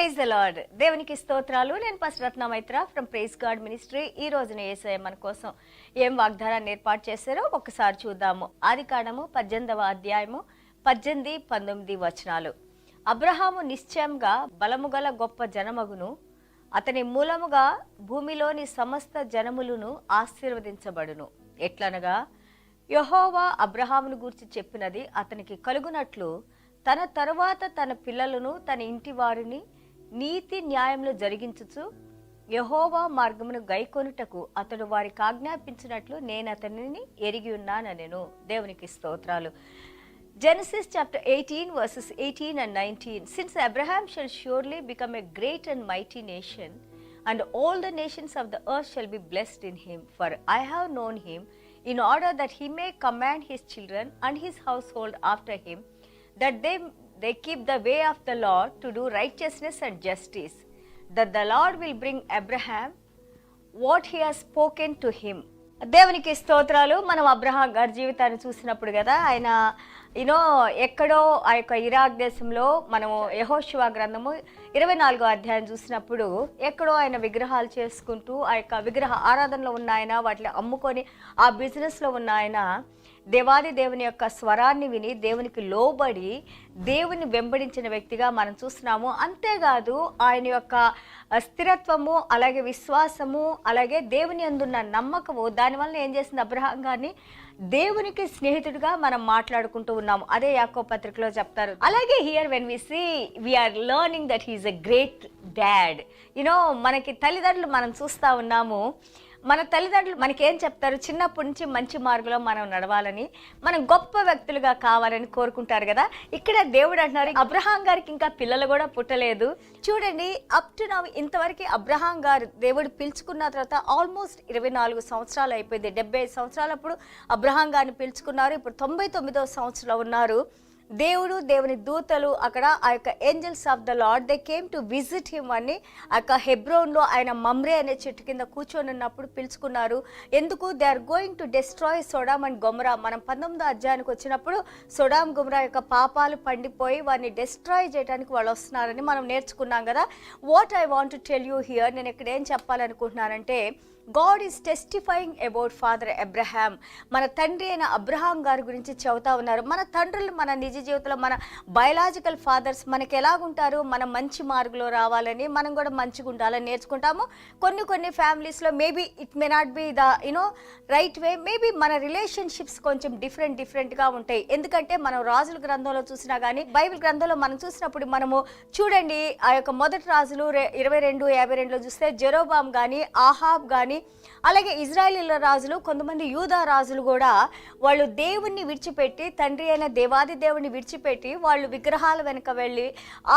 Praise the lord. దేవునికి స్తోత్రాలు. నేను pastor Ratna Maitra from praise God ministry. ఈ రోజున యేసయ్య మన కోసం ఏం వాగ్దానాన్ని ఏర్పాటు చేశారో ఒకసారి చూద్దాము. ఆదికాండము 18వ అధ్యాయము 18-19 వచనాలు. అబ్రహాము నిశ్చయంగా బలముగల గొప్ప జనమగును, అతని మూలముగా భూమిలోని సమస్త జనములను ఆశీర్వదించబడును. ఎట్లనగా యెహోవా అబ్రహామును గూర్చి చెప్పినది అతనికి కలుగునట్లు తన తరువాత తన పిల్లలను తన ఇంటి వారిని నీతి న్యాయములు జరిగించుచు యెహోవా మార్గమును గైకొనుటకు అతడు వారికి ఆజ్ఞాపించినట్లు నేను అతనిని ఎరిగి ఉన్నానెను. దేవునికి స్తోత్రాలు. Genesis chapter 18 verses 18 and 19. Since Abraham shall surely become a great and mighty nation, and all the nations of the earth shall be blessed in him, for I have known him, in order that he may command his children and his household after him, that they keep the way of the Lord to do righteousness and justice, that the Lord will bring Abraham what he has spoken to him. దేవునికి స్తోత్రాలు. మనం Abraham గారి జీవితాన్ని చూసినప్పుడు కదా, ఆయన ఎక్కడో ఆ యొక్క ఇరాక్ దేశంలో మనము యెహోషువ గ్రంథము 24వ అధ్యాయం చూసినప్పుడు ఎక్కడో ఆయన విగ్రహాలు చేసుకుంటూ ఆ యొక్క విగ్రహ ఆరాధనలో ఉన్న ఆయన, వాటిని అమ్ముకొని ఆ బిజినెస్లో ఉన్న ఆయన దేవాది దేవుని యొక్క స్వరాన్ని విని దేవునికి లోబడి దేవుని వెంబడించిన వ్యక్తిగా మనం చూస్తున్నాము. అంతేకాదు ఆయన యొక్క స్థిరత్వము, అలాగే విశ్వాసము, అలాగే దేవుని అందున్న నమ్మకము, దానివల్ల ఏం చేసింది అబ్రహాం గారిని దేవునికి స్నేహితుడిగా మనం మాట్లాడుకుంటూ ఉన్నాము. అదే యాకోబు పత్రికలో చెప్తారు. అలాగే here when we see we are learning that he is a great dad. మనకి తల్లిదండ్రులు మనం చూస్తూ ఉన్నాము. మన తల్లిదండ్రులు మనకేం చెప్తారు? చిన్నప్పటి నుంచి మంచి మార్గంలో మనం నడవాలని, మనం గొప్ప వ్యక్తులుగా కావాలని కోరుకుంటారు కదా. ఇక్కడ దేవుడు అంటున్నారు, అబ్రహాం గారికి ఇంకా పిల్లలు కూడా పుట్టలేదు. చూడండి, అప్ టు నౌ ఇంతవరకు అబ్రహాం గారు దేవుడు పిలుచుకున్న తర్వాత ఆల్మోస్ట్ 24 సంవత్సరాలు అయిపోయింది. 75 సంవత్సరాలప్పుడు అబ్రహాం గారిని పిలుచుకున్నారు. ఇప్పుడు 99వ సంవత్సరంలో ఉన్నారు. దేవుడు, దేవుని దూతలు అక్కడ ఆ యొక్క angels of the lord they came to visit him అని ఆ యొక్క హెబ్రోన్లో ఆయన మమ్రే అనే చెట్టు కింద కూర్చొని ఉన్నప్పుడు పిలుచుకున్నారు. ఎందుకు? They are going to destroy Sodom and Gomorrah. మనం 19వ అధ్యాయానికి వచ్చినప్పుడు సొడామ్ గొమరా యొక్క పాపాలు పండిపోయి వారిని డిస్ట్రాయ్ చేయడానికి వాళ్ళు వస్తున్నారని మనం నేర్చుకున్నాం కదా. What I want to tell you here, నేను ఇక్కడ ఏం చెప్పాలనుకుంటున్నానంటే, God is testifying about Father Abraham. మన తండ్రి అయిన అబ్రహాం గారి గురించి చెబుతా ఉన్నారు. మన తండ్రులు మన నిజ జీవితంలో మన బయలాజికల్ ఫాదర్స్ మనకి ఎలాగుంటారు, మనం మంచి మార్గంలో రావాలని, మనం కూడా మంచిగా ఉండాలని నేర్చుకుంటాము. కొన్ని ఫ్యామిలీస్లో maybe it may not be the right way. Maybe మన రిలేషన్షిప్స్ కొంచెం డిఫరెంట్గా ఉంటాయి. ఎందుకంటే మనం రాజుల గ్రంథంలో చూసినా కానీ, బైబిల్ గ్రంథంలో మనం చూసినప్పుడు మనము చూడండి, ఆ యొక్క మొదటి రాజులు 22:52లో చూస్తే జెరోబాం కానీ, ఆహాబ్ కానీ, అలాగే ఇజ్రాయేలీల రాజులు, కొంతమంది యూదా రాజులు కూడా వాళ్ళు దేవుణ్ణి విడిచిపెట్టి, తండ్రి అయిన దేవాది దేవుని విడిచిపెట్టి వాళ్ళు విగ్రహాల వెనుక వెళ్ళి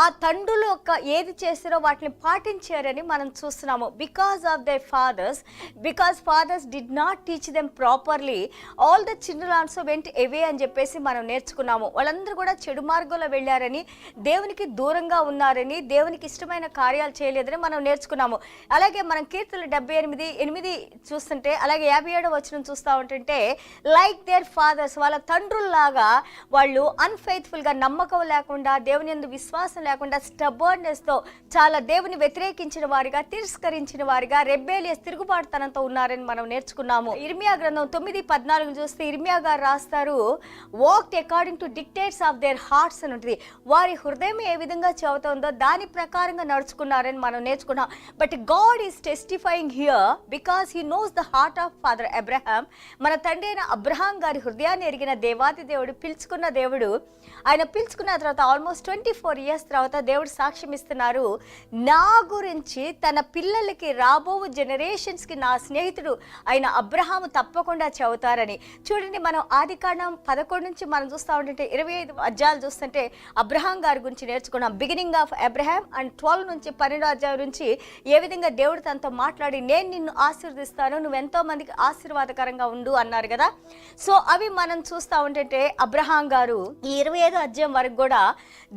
ఆ తండ్రులు ఏది చేస్తారో వాటిని పాటించారని మనం చూస్తున్నాము. Because of their fathers, because fathers did not teach them properly, all the children also went away అని చెప్పేసి మనం నేర్చుకున్నాము. వాళ్ళందరూ కూడా చెడు మార్గంలో వెళ్ళారని, దేవునికి దూరంగా ఉన్నారని, దేవునికి ఇష్టమైన కార్యాలు చేయలేదని మనం నేర్చుకున్నాము. అలాగే మనం కీర్తనలు 78:8 చూస్తుంటే, అలాగే 57వ వచనం చూస్తూ ఉంటుంటే, లైక్ దేర్ ఫాదర్స్, వాళ్ళ తండ్రుల్లాగా వాళ్ళు అన్ఫెయిత్ఫుల్గా, నమ్మకం లేకుండా, దేవుని యందు విశ్వాసం లేకుండా, స్టబర్నెస్తో చాలా దేవుని వ్యతిరేకించిన వారిగా, తిరస్కరించిన వారిగా, రెబెలియస్ తిరుగుబాటుతనంతో ఉన్నారని మనం నేర్చుకున్నాము. ఇర్మియా గ్రంథం 9:14 చూస్తే ఇర్మియా గారు రాస్తారు, walked according to dictates of their hearts అని ఉంటుంది. వారి హృదయం ఏ విధంగా చెబుతుందో దాని ప్రకారంగా నడుచుకున్నారని మనం నేర్చుకున్నాం. But God is testifying here because he knows the heart of father Abraham. మన తండ్రి అయిన అబ్రహాం గారి హృదయాన్ని ఎరిగిన దేవాది దేవుడు, పిలుచుకున్న దేవుడు, ఆయన పిలుచుకున్న తర్వాత ఆల్మోస్ట్ 24 ఇయర్స్ తర్వాత దేవుడు సాక్ష్యం ఇస్తున్నారు, నా గురించి తన పిల్లలకి, రాబో జనరేషన్స్కి నా స్నేహితుడు ఆయన అబ్రహాము తప్పకుండా చెబుతారని. చూడండి, మనం ఆదికాండం 11 నుంచి మనం చూస్తూ ఉంటుంటే 25 అధ్యాయాలు చూస్తుంటే అబ్రహాం గారి గురించి నేర్చుకున్నాం. బిగినింగ్ ఆఫ్ అబ్రహాం అండ్ 12 నుంచి 12వ అధ్యాయం నుంచి ఏ విధంగా దేవుడు తనతో మాట్లాడి, నేను నిన్ను ఆశీర్వదిస్తాను, నువ్వెంతో మందికి ఆశీర్వాదకరంగా ఉండు అన్నారు కదా. సో అవి మనం చూస్తూ ఉంటుంటే అబ్రహాం గారు ఈ 25వ అధ్యాయం వరకు కూడా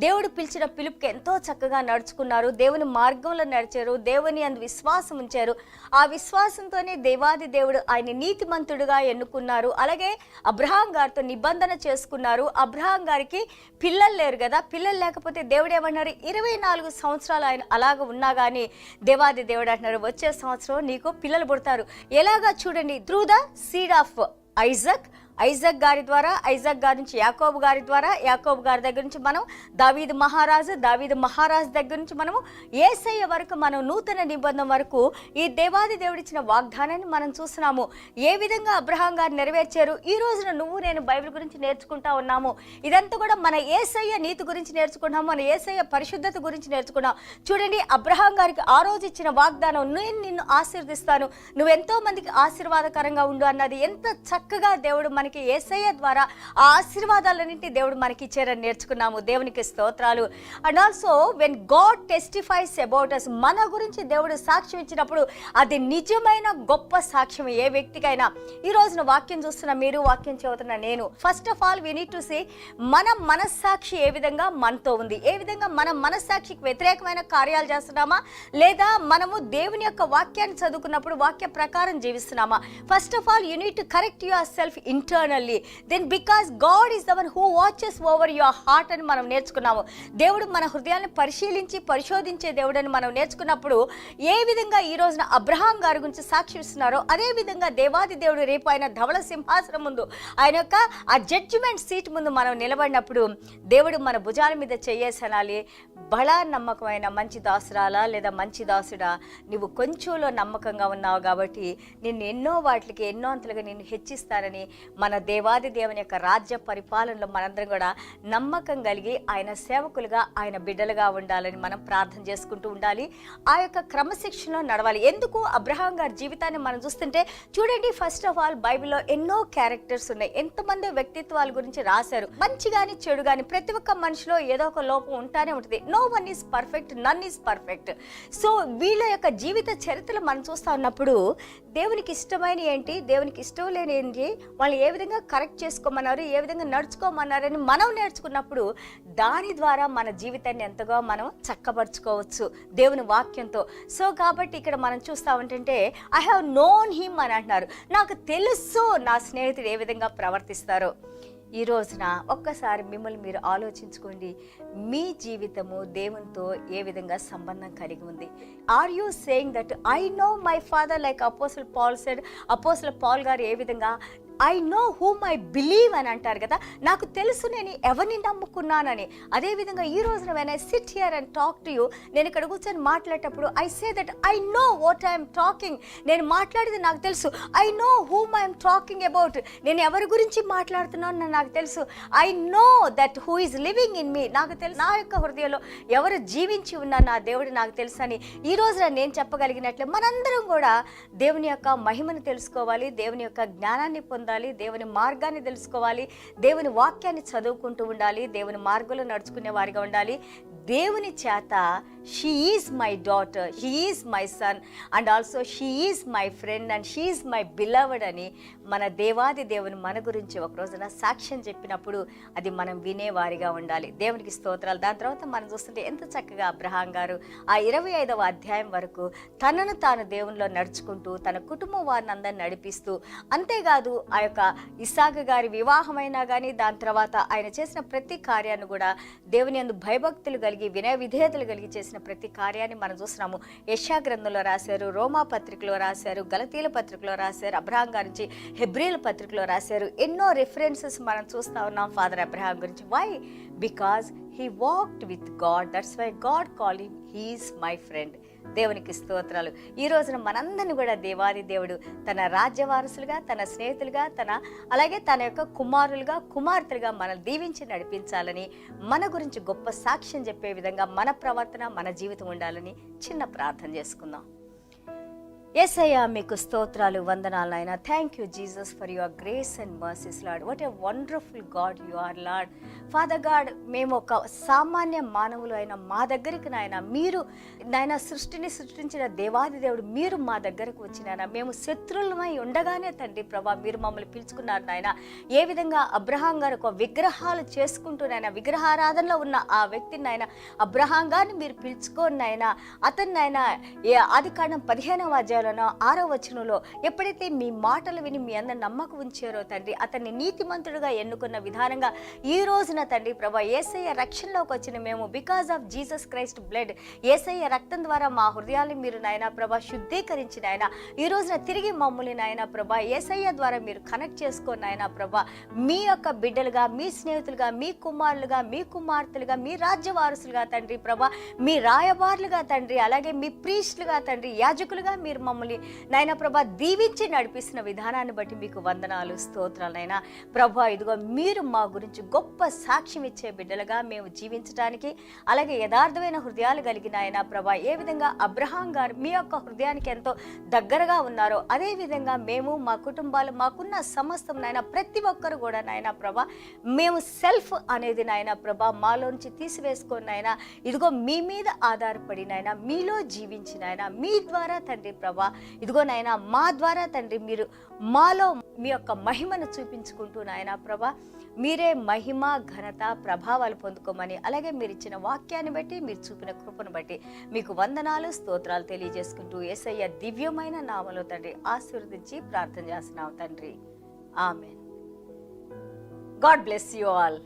దేవుడు పిలిచిన పిలుపుకి ఎంతో చక్కగా నడుచుకున్నారు. దేవుని మార్గంలో నడిచారు, దేవుని అందు విశ్వాసం ఉంచారు. ఆ విశ్వాసంతోనే దేవాది దేవుడు ఆయన నీతిమంతుడుగా ఎన్నుకున్నారు. అలాగే అబ్రహాం గారితో నిబంధన చేసుకున్నారు. అబ్రహాం గారికి పిల్లలు లేరు కదా, పిల్లలు లేకపోతే దేవుడు ఏమన్నారు, 24 సంవత్సరాలు ఆయన అలాగ ఉన్నా కానీ దేవాది దేవుడు అంటున్నారు, వచ్చే సంవత్సరం నీకు పిల్లలు పుడతారు. ఎలాగా చూడండి, through the seed of Isaac గారి ద్వారా, ఐజక్ గారి నుంచి యాకోబు గారి ద్వారా, యాకోబు గారి దగ్గర నుంచి మనం దావీదు మహారాజు దగ్గర నుంచి మనము యేసయ్య వరకు, మనం నూతన నిబంధన వరకు ఈ దేవాది దేవుడిచ్చిన వాగ్దానాన్ని మనం చూస్తున్నాము. ఏ విధంగా అబ్రహాం గారు నెరవేర్చారు. ఈ రోజున నువ్వు నేను బైబిల్ గురించి నేర్చుకుంటా ఉన్నాము. ఇదంతా కూడా మన యేసయ్య నీతి గురించి నేర్చుకున్నాము, మన యేసయ్య పరిశుద్ధత గురించి నేర్చుకున్నాం. చూడండి, అబ్రహాం గారికి ఆ రోజు ఇచ్చిన వాగ్దానం, నేను నిన్ను ఆశీర్దిస్తాను, నువ్వు ఎంతో మందికి ఆశీర్వాదకరంగా ఉండు అన్నది ఎంత చక్కగా దేవుడు మనకి యేసయ్య ద్వారా ఆ ఆశీర్వాదాలన్నింటినీ దేవుడు మనకి ఇచ్చారని నేర్చుకున్నాము. దేవునికి స్తోత్రాలు. And also when God testifies about us, మన గురించి దేవుడు సాక్ష్యం ఇచ్చినప్పుడు అది నిజమైన గొప్ప సాక్ష్యం ఏ వ్యక్తికైనా. ఈ రోజున వాక్యం చూస్తున్న మీరు, వాక్యం చదువుతున్న నేను, first of all we need to see మన మనస్సాక్షి ఏ విధంగా మనతో ఉంది, ఏ విధంగా మన మనస్సాక్షికి వ్యతిరేకమైన కార్యాలు చేస్తున్నామా, లేదా మనము దేవుని యొక్క వాక్యాన్ని చదువుకున్నప్పుడు వాక్య ప్రకారం జీవిస్తున్నామా. First of all you need to correct yourself internally, then because God is the one who watches over your heart అని మనం నేర్చుకున్నాము. దేవుడు మన హృదయాన్ని పరిశోధించే దేవుడని మనం నేర్చుకున్నప్పుడు ఏ విధంగా ఈ రోజున అబ్రహాం గారి గురించి సాక్ష్యం ఇస్తున్నారో అదే విధంగా దేవాది దేవుడు రేపు ఆయన ధవళ సింహాసనం ముందు, ఆయన యొక్క ఆ జడ్జిమెంట్ సీట్ ముందు మనం నిలబడినప్పుడు దేవుడు మన భుజాల మీద చెయ్యేసనాలి, బలా నమ్మకమైన మంచి దాసురాలా లేదా మంచి దాసుడా, నువ్వు కొంచెంలో నమ్మకంగా ఉన్నావు కాబట్టి నిన్ను ఎన్నో వాటికి ఎన్నో అంతలుగా నిన్ను హెచ్చిస్తానని, మన దేవాది దేవుని యొక్క రాజ్య పరిపాలనలో మనందరం కూడా నమ్మకం కలిగి ఆయన సేవకులుగా, ఆయన బిడ్డలుగా ఉండాలని మనం ప్రార్థన చేసుకుంటూ ఉండాలి. ఆ యొక్క క్రమశిక్షణలో నడవాలి. ఎందుకు అబ్రహాం గారి జీవితాన్ని మనం చూస్తుంటే చూడండి, ఫస్ట్ ఆఫ్ ఆల్ బైబిల్లో ఎన్నో క్యారెక్టర్స్ ఉన్నాయి, ఎంతమంది వ్యక్తిత్వాల గురించి రాశారు. మంచి కానీ చెడు కానీ ప్రతి ఒక్క మనిషిలో ఏదో ఒక లోపం ఉంటానే ఉంటుంది. No one is perfect, none is perfect. So వీళ్ళ యొక్క జీవిత చరిత్రలు మనం చూస్తూ ఉన్నప్పుడు దేవునికి ఇష్టమైన ఏంటి, దేవునికి ఇష్టం లేని ఏంటి, వాళ్ళు ఏ విధంగా కరెక్ట్ చేసుకోమన్నారు, ఏ విధంగా నడుచుకోమన్నారని మనం నేర్చుకున్నప్పుడు దాని ద్వారా మన జీవితాన్ని ఎంతగా మనం చక్కబరుచుకోవచ్చు దేవుని వాక్యంతో. సో కాబట్టి ఇక్కడ మనం చూస్తా ఉంటుంటే ఐ హ్యావ్ నోన్ హిమ్ అని అంటున్నారు. నాకు తెలుసు నా స్నేహితుడు ఏ విధంగా ప్రవర్తిస్తారో. ఈ రోజున ఒక్కసారి మిమ్మల్ని మీరు ఆలోచించుకోండి, మీ జీవితము దేవునితో ఏ విధంగా సంబంధం కలిగి ఉంది. Are you saying that I know my father like apostle Paul said, apostle Paul గారు ఏ విధంగా I know whom I believe అని అంటారు కదా, నాకు తెలుసు నేను ఎవరిని నమ్ముకున్నానని. అదేవిధంగా ఈ రోజున when I SIT here and talk to you, నేను ఇక్కడ కూర్చొని మాట్లాడేటప్పుడు I say that I know what I'm talking, నేను మాట్లాడేది నాకు తెలుసు. I know whom I'm talking about, నేను ఎవరి గురించి మాట్లాడుతున్నాను నాకు తెలుసు. I know that who is living in me, నాకు తెలుసు. నా యొక్క హృదయంలో ఎవరు జీవించి ఉన్నా నా దేవుడు నాకు తెలుసు అని ఈ రోజున నేను చెప్పగలిగినట్లే మనందరం కూడా దేవుని యొక్క మహిమను తెలుసుకోవాలి, దేవుని యొక్క జ్ఞానాన్ని పొందాలి, దేవుని మార్గాన్ని తెలుసుకోవాలి, దేవుని వాక్యాన్ని చదువుకుంటూ ఉండాలి, దేవుని మార్గంలో నడుచుకునే వారిగా ఉండాలి. దేవుని చేత she is my daughter, she is my son and also she is my friend and she is my beloved అని మన దేవాది దేవుని మన గురించి ఒక రోజున సాక్ష్యం చెప్పినప్పుడు అది మనం వినేవారిగా ఉండాలి. దేవునికి స్తోత్రాలు. దాని తర్వాత మనం చూస్తుంటే ఎంత చక్కగా అబ్రహాం గారు ఆ 25వ అధ్యాయం వరకు తనను తాను దేవునిలో నడుచుకుంటూ తన కుటుంబం వారిని అందరిని నడిపిస్తూ, అంతేకాదు ఆ యొక్క ఇస్సాకు గారి వివాహమైనా కానీ దాని తర్వాత ఆయన చేసిన ప్రతి కార్యాన్ని కూడా దేవుని యందు భయభక్తులు కలిగి వినయ విధేయతలు కలిగి చేసిన ప్రతి కార్యాన్ని మనం చూస్తున్నాము. యెషయా గ్రంథంలో రాశారు, రోమా పత్రికలో రాశారు, గలతీల పత్రికలో రాశారు, అబ్రహాం గారి నుంచి హెబ్రీల పత్రికలో రాశారు. ఎన్నో రిఫరెన్సెస్ మనం చూస్తూ ఉన్నాం ఫాదర్ అబ్రహాం గురించి. Why? Because he walked with God, that's why God call him he is my friend. దేవునికి స్తోత్రాలు. ఈ రోజున మనందరిని కూడా దేవాది దేవుడు తన రాజ్య వారసులుగా, తన స్నేహితులుగా, అలాగే తన యొక్క కుమారులుగా, కుమార్తెలుగా మనల్ని దీవించి నడిపించాలని, మన గురించి గొప్ప సాక్ష్యం చెప్పే విధంగా మన ప్రవర్తన, మన జీవితం ఉండాలని చిన్న ప్రార్థన చేసుకుందాం. యేసయ్యా మీకు స్తోత్రాలు, వందనాలు నాయన. Thank you Jesus for your grace and mercies Lord. What a wonderful God you are Lord. Father God, మేము ఒక సామాన్య మానవులు అయిన మా దగ్గరికి నాయన మీరు నాయన సృష్టిని సృష్టించిన దేవాది దేవుడు మీరు మా దగ్గరకు వచ్చినాయన. మేము శత్రువులమై ఉండగానే తండ్రి ప్రభా మీరు మమ్మల్ని పిలుచుకున్నారు నాయన. ఏ విధంగా అబ్రహాం గారు ఒక విగ్రహాలు చేసుకుంటూ నాయన విగ్రహారాధనలో ఉన్న ఆ వ్యక్తిని నాయన అబ్రహాం గారిని మీరు పిలుచుకోని నాయన అతన్ని నాయన ఆదికాండం 15వ అధ్యాయంలో 6వ వచనంలో ఎప్పుడైతే మీ మాటలు విని మీ అందరు నమ్మకం ఉంచారో తండ్రి అతన్ని నీతిమంతుడుగా ఎన్నుకున్న విధానంగా ఈ రోజున తండ్రి ప్రభా యేసయ్య రక్షణలోకి వచ్చిన మేము because of Jesus Christ blood Yesayya రక్తం ద్వారా మా హృదయాలు మీరు నాయన ప్రభా శుద్ధీకరించిన ఆయన ఈ రోజున తిరిగి మమ్మల్ని నాయన ప్రభా యేసయ్య ద్వారా మీరు కనెక్ట్ చేసుకొని నాయన ప్రభా మీ యొక్క బిడ్డలుగా మీ స్నేహితులుగా మీ కుమారులుగా మీ కుమార్తెలుగా మీ రాజ్య వారసులుగా తండ్రి ప్రభా మీ రాయబారులుగా తండ్రి అలాగే మీ ప్రీస్టులుగా తండ్రి యాజకులుగా మీరు మమ్మల్ని నాయన ప్రభా దీవించి నడిపిస్తున్న విధానాన్ని బట్టి మీకు వందనాలు స్తోత్రాలైనా ప్రభా. ఇదిగో మీరు మా గురించి గొప్ప సాక్ష్యం ఇచ్చే బిడ్డలుగా మేము జీవించడానికి అలాగే యథార్థమైన హృదయాలు కలిగిన ఆయన ప్రభా ఏ విధంగా అబ్రహాం గారు మీ యొక్క హృదయానికి ఎంతో దగ్గరగా ఉన్నారో అదే విధంగా మేము మా కుటుంబాలు మాకున్న సమస్తం నాయన ప్రతి ఒక్కరు కూడా నాయన ప్రభా మేము సెల్ఫ్ అనేది నాయన ప్రభా మాలోంచి తీసివేసుకొని నాయన ఇదిగో మీ మీద ఆధారపడి నాయన మీలో జీవించిన ఆయన మీ ద్వారా తండ్రి ప్రభా ఇదిగో నాయన మా ద్వారా తండ్రి మీరు మాలో మీ యొక్క మహిమను చూపించుకుంటూ నాయన ప్రభా మీరే మహిమ ఘనత ప్రభావాలు పొందుకోమని అలాగే మీరు ఇచ్చిన వాక్యాన్ని బట్టి మీరు చూపిన కృపను బట్టి మీకు వందనాలు స్తోత్రాలు తెలియజేసుకుంటూ యేసయ్య దివ్యమైన నామములో తండ్రి ఆశీర్వదించి ప్రార్థన చేస్తున్నాం తండ్రి. Amen. God bless you all.